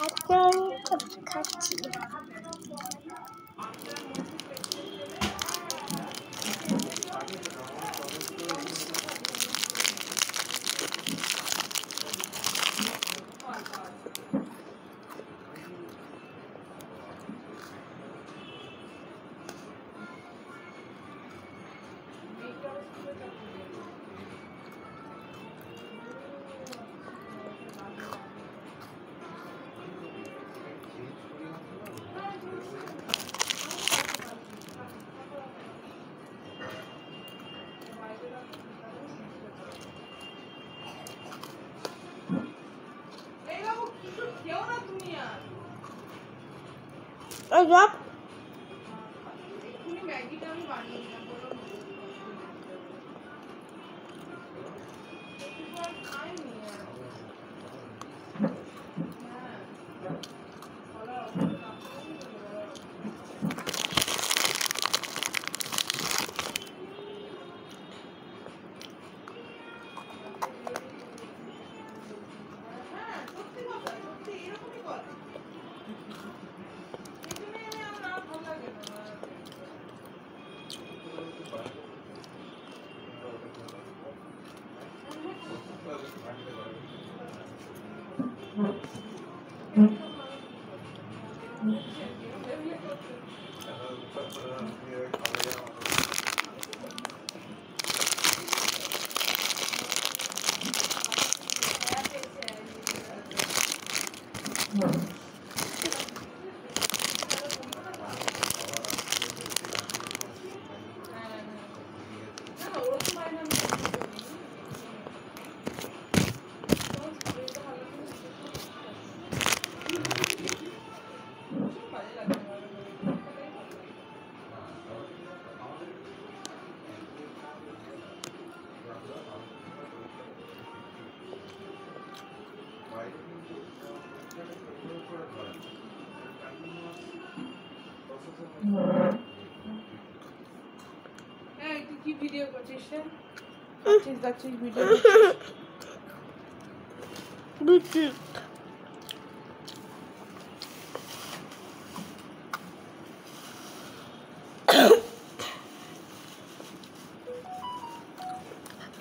আজকে আমি খাচ্ছি। কি ভিডিও করছিস রে? যাচ্ছিস ভিডিও করছিস? বুঝছি।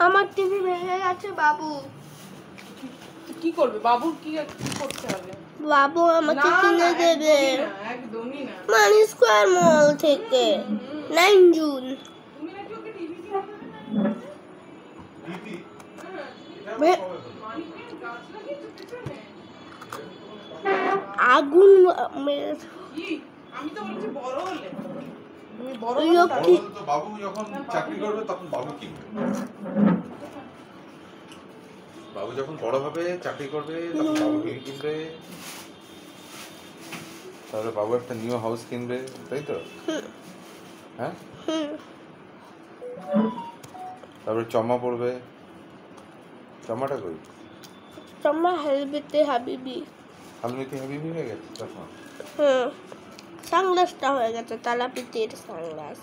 আমার টিভি ভেঙে গেছে বাবু। কি করবে? বাবুর কি করতে হবে? বাবু আমাকে কিনে দেবে একদমই না। মানি স্কয়ার মল থেকে 9 জুন। তুমি নাকি ওকে টিভি কিনে দেবে? আগুন মেরে আমি তো বলছি বড় হলে তুমি বড় তো বাবু যখন চাকরি করবে তখন বাবু কিনবে। বাবু যখন বড় হবে চাকরি করবে তখন বাবু টিভি কিনবে, তাহলে বাবু একটা নিউ হাউস কিনবে, তাই তো? হ্যাঁ, তারপরে চমা পড়বে। চমাটা কই? চমা হেলমেটে হাবিবি। হালমিতে হাবিবি হয়ে গেছে তখন। সানগ্লাসটা হয়ে গেছে তালাপিতের সানগ্লাস।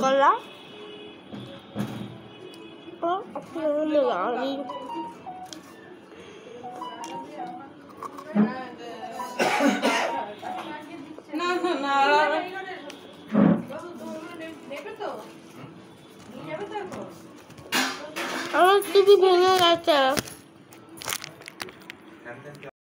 গলা আমার টিভি ভেঙে গেছে।